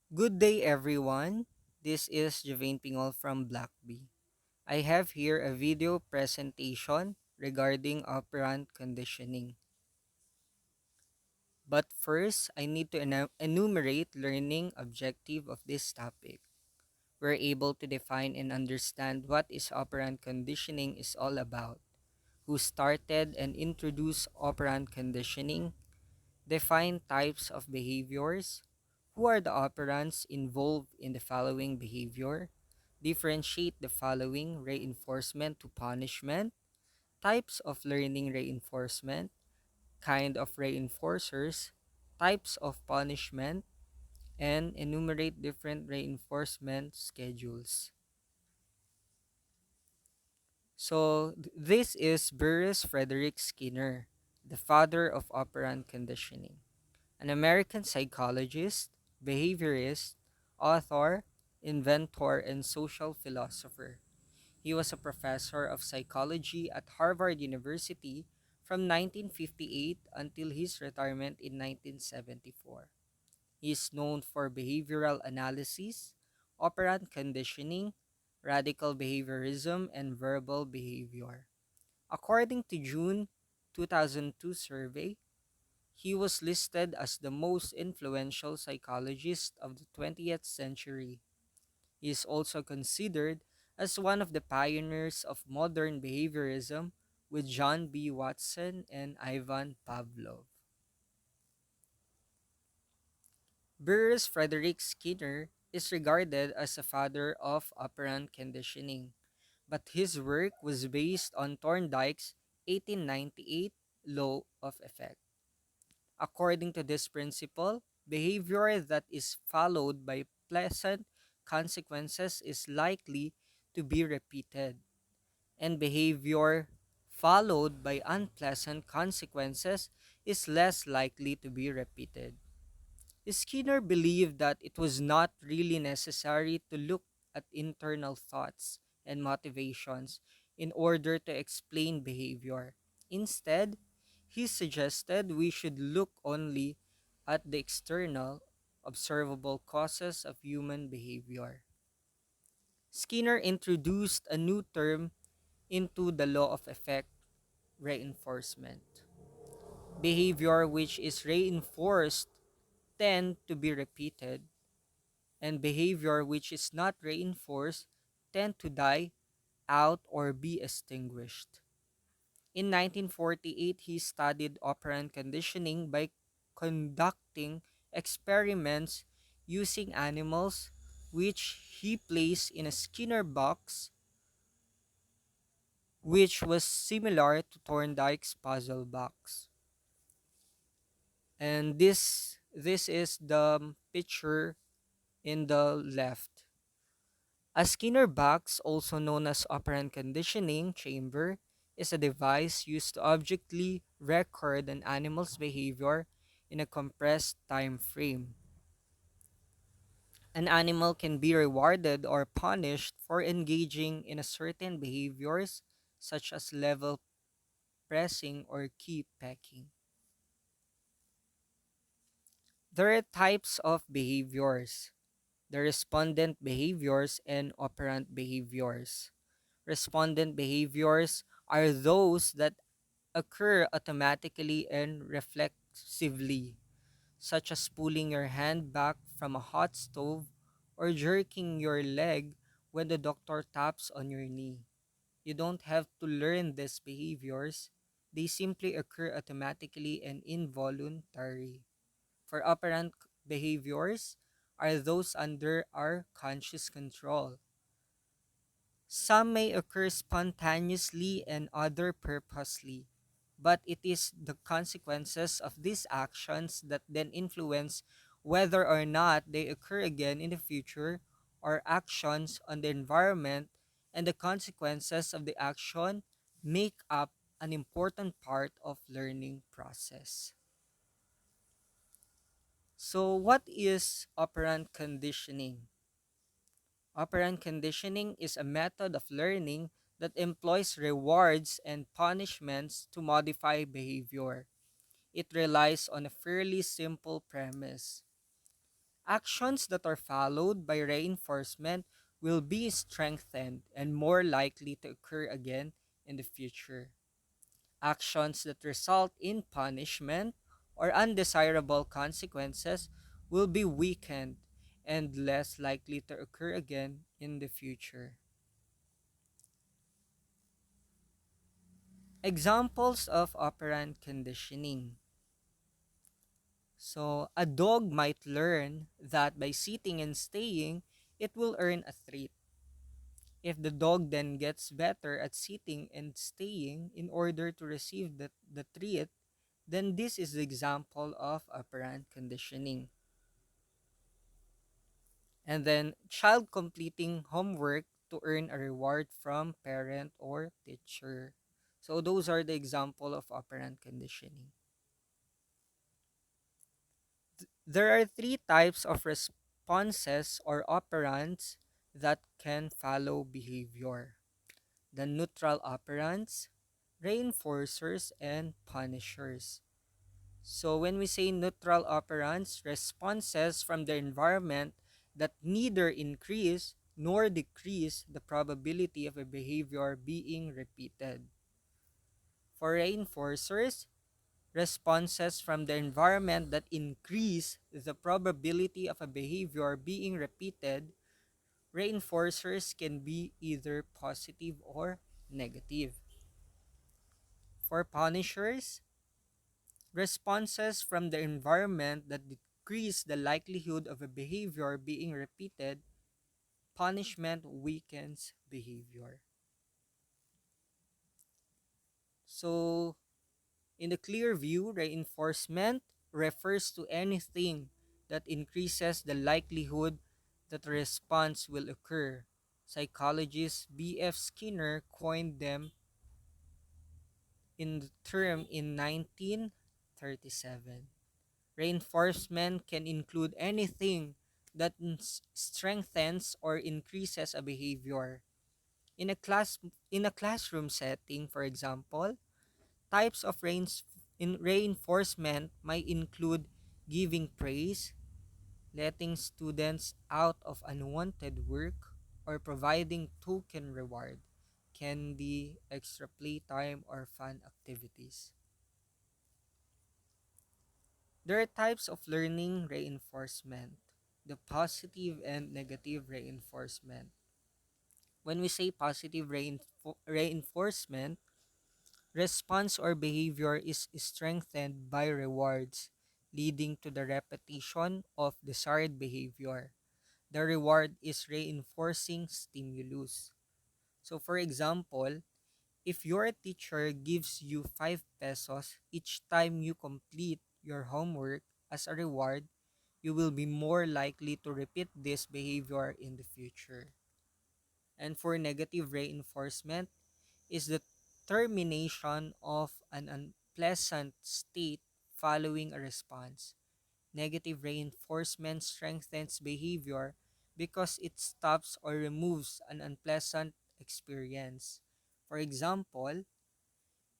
Good day, everyone. This is Javane Pingol from Blackbee. I have here a video presentation regarding operant conditioning. But first, I need to enumerate learning objective of this topic. We're able to define and understand what is operant conditioning is all about, who started and introduced operant conditioning, define types of behaviors, who are the operants involved in the following behavior, differentiate the following reinforcement to punishment, types of learning reinforcement, kind of reinforcers, types of punishment, and enumerate different reinforcement schedules. So, this is Burrus Frederick Skinner, the father of operant conditioning, an American psychologist, behaviorist, author, inventor, and social philosopher. He was a professor of psychology at Harvard University from 1958 until his retirement in 1974. He is known for behavioral analysis, operant conditioning, radical behaviorism, and verbal behavior. According to June 2002 survey, he was listed as the most influential psychologist of the 20th century. He is also considered as one of the pioneers of modern behaviorism with John B. Watson and Ivan Pavlov. Burrus Frederick Skinner is regarded as the father of operant conditioning, but his work was based on Thorndike's 1898 law of effect. According to this principle, behavior that is followed by pleasant consequences is likely to be repeated, and behavior followed by unpleasant consequences is less likely to be repeated. Skinner believed that it was not really necessary to look at internal thoughts and motivations in order to explain behavior. Instead, he suggested we should look only at the external, observable causes of human behavior. Skinner introduced a new term into the law of effect: reinforcement. Behavior which is reinforced tend to be repeated, and behavior which is not reinforced tend to die out or be extinguished. In 1948, he studied operant conditioning by conducting experiments using animals which he placed in a Skinner box, which was similar to Thorndike's puzzle box. And this is the picture in the left. A Skinner box, also known as operant conditioning chamber, is a device used to objectively record an animal's behavior in a compressed time frame. An animal can be rewarded or punished for engaging in a certain behaviors such as level pressing or key pecking. There are types of behaviors: the respondent behaviors and operant behaviors. Respondent behaviors are those that occur automatically and reflexively, such as pulling your hand back from a hot stove or jerking your leg when the doctor taps on your knee. You don't have to learn these behaviors, they simply occur automatically and involuntarily. For operant behaviors are those under our conscious control. Some may occur spontaneously and other purposely, but it is the consequences of these actions that then influence whether or not they occur again in the future, or actions on the environment and the consequences of the action make up an important part of learning process. So what is operant conditioning? Operant conditioning is a method of learning that employs rewards and punishments to modify behavior. It relies on a fairly simple premise. Actions that are followed by reinforcement will be strengthened and more likely to occur again in the future. Actions that result in punishment or undesirable consequences will be weakened and less likely to occur again in the future. Examples of operant conditioning. So, a dog might learn that by sitting and staying, it will earn a treat. If the dog then gets better at sitting and staying in order to receive the treat, then this is the example of operant conditioning. And then, child completing homework to earn a reward from parent or teacher. So, those are the example of operant conditioning. There are three types of responses or operands that can follow behavior: the neutral operands, reinforcers, and punishers. So, when we say neutral operands, responses from the environment that neither increase nor decrease the probability of a behavior being repeated. For reinforcers, responses from the environment that increase the probability of a behavior being repeated. Reinforcers can be either positive or negative. For punishers, responses from the environment that decrease the likelihood of a behavior being repeated. Punishment weakens behavior. So, in the clear view, reinforcement refers to anything that increases the likelihood that a response will occur. Psychologist B.F. Skinner coined them in the term in 1937. Reinforcement can include anything that strengthens or increases a behavior. In a classroom setting, for example, types of reinforcement might include giving praise, letting students out of unwanted work, or providing token reward, candy, extra playtime, or fun activities. There are types of learning reinforcement: the positive and negative reinforcement. When we say positive reinforcement, response or behavior is strengthened by rewards, leading to the repetition of desired behavior. The reward is reinforcing stimulus. So, for example, if your teacher gives you 5 pesos each time you complete your homework as a reward, you will be more likely to repeat this behavior in the future. And for negative reinforcement is the termination of an unpleasant state following a response. Negative reinforcement strengthens behavior because it stops or removes an unpleasant experience. For example,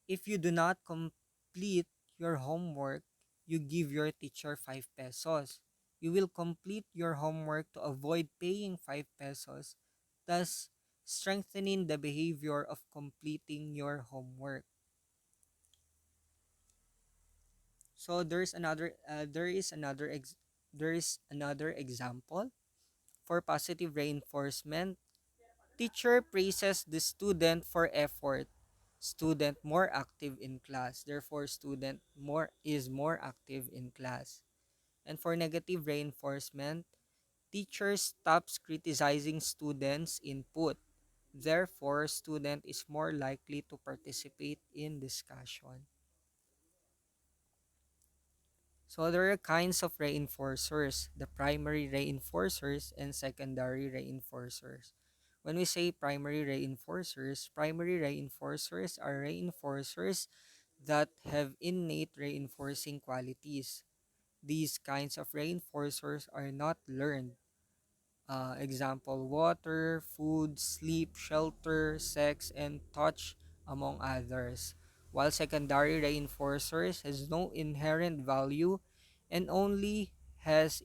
if you do not complete your homework, you give your teacher 5 pesos. You will complete your homework to avoid paying 5 pesos, thus strengthening the behavior of completing your homework. So there is another example for positive reinforcement. Teacher praises the student for effort. Student more active in class. Therefore, student more active in class. And for negative reinforcement, teacher stops criticizing students' input. Therefore, student is more likely to participate in discussion. So there are kinds of reinforcers: the primary reinforcers and secondary reinforcers. When we say primary reinforcers are reinforcers that have innate reinforcing qualities. These kinds of reinforcers are not learned. Example, water, food, sleep, shelter, sex, and touch, among others. While secondary reinforcers has no inherent value and only has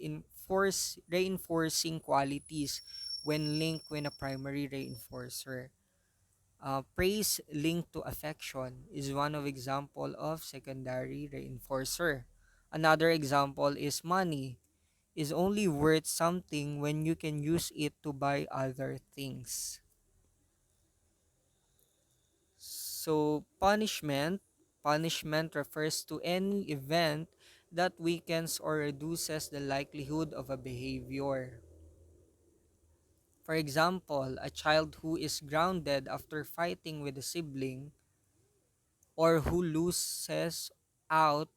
reinforcing qualities when linked with a primary reinforcer. Praise linked to affection is one of example of secondary reinforcer. Another example is money is only worth something when you can use it to buy other things. So punishment refers to any event that weakens or reduces the likelihood of a behavior. For example, a child who is grounded after fighting with a sibling or who loses out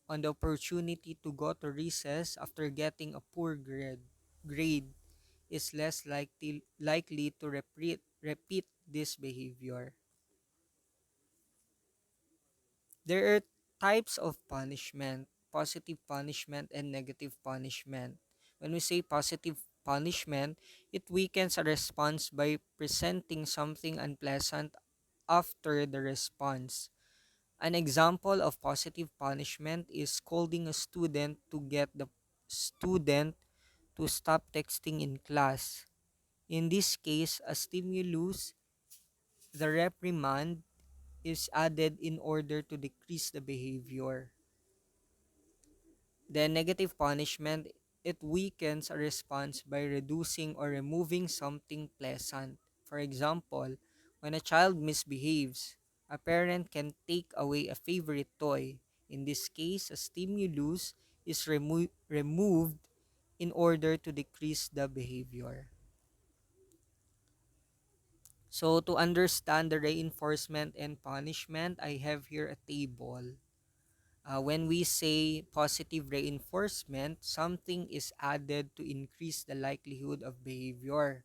on the opportunity to go to recess after getting a poor grade is less likely to repeat this behavior. There are types of punishment, positive punishment and negative punishment. When we say positive punishment, it weakens a response by presenting something unpleasant after the response. An example of positive punishment is scolding a student to get the student to stop texting in class. In this case, a stimulus, the reprimand, is added in order to decrease the behavior. The negative punishment, it weakens a response by reducing or removing something pleasant. For example, when a child misbehaves, a parent can take away a favorite toy. In this case, a stimulus is removed in order to decrease the behavior. So to understand the reinforcement and punishment, I have here a table. When we say positive reinforcement, something is added to increase the likelihood of behavior.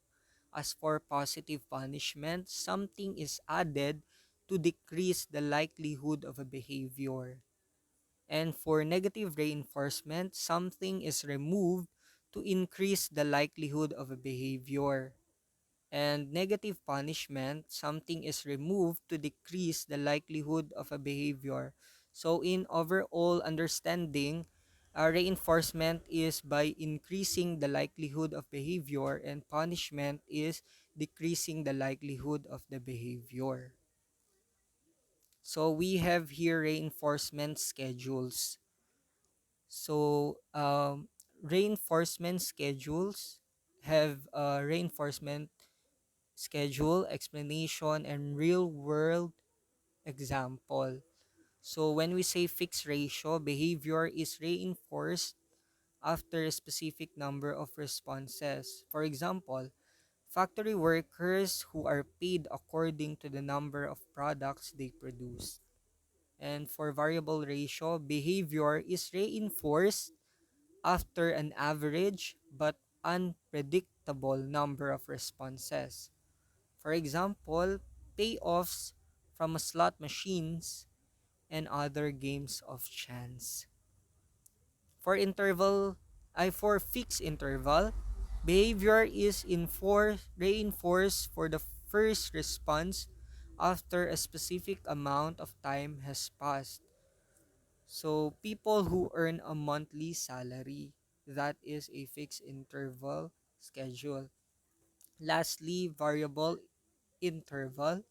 As for positive punishment, something is added to decrease the likelihood of a behavior. And for negative reinforcement, something is removed to increase the likelihood of a behavior. And negative punishment, something is removed to decrease the likelihood of a behavior. So in overall understanding, reinforcement is by increasing the likelihood of behavior and punishment is decreasing the likelihood of the behavior. So we have here reinforcement schedules. So reinforcement schedules have reinforcement schedule, explanation, and real world example. So when we say fixed ratio, behavior is reinforced after a specific number of responses. For example, factory workers who are paid according to the number of products they produce. And for variable ratio, behavior is reinforced after an average but unpredictable number of responses. For example, payoffs from slot machines and other games of chance. For for fixed interval, behavior is reinforced for the first response after a specific amount of time has passed. So people who earn a monthly salary, that is a fixed interval schedule. Lastly, variable interval.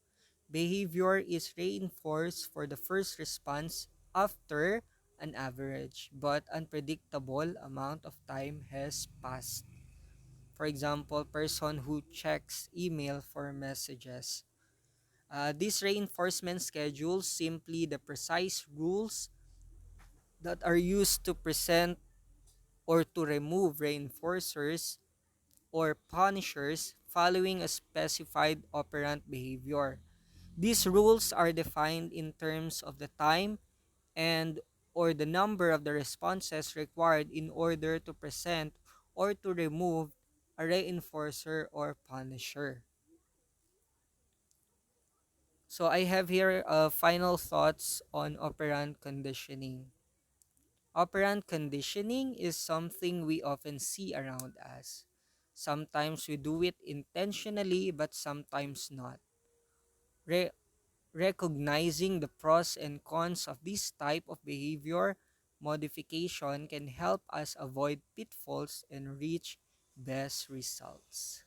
Behavior is reinforced for the first response after an average but unpredictable amount of time has passed. For example, person who checks email for messages. These reinforcement schedules simply the precise rules that are used to present or to remove reinforcers or punishers following a specified operant behavior. These rules are defined in terms of the time and or the number of the responses required in order to present or to remove a reinforcer or punisher. So I have here final thoughts on operant conditioning. Operant conditioning is something we often see around us. Sometimes we do it intentionally but sometimes not. Recognizing the pros and cons of this type of behavior modification can help us avoid pitfalls and reach best results.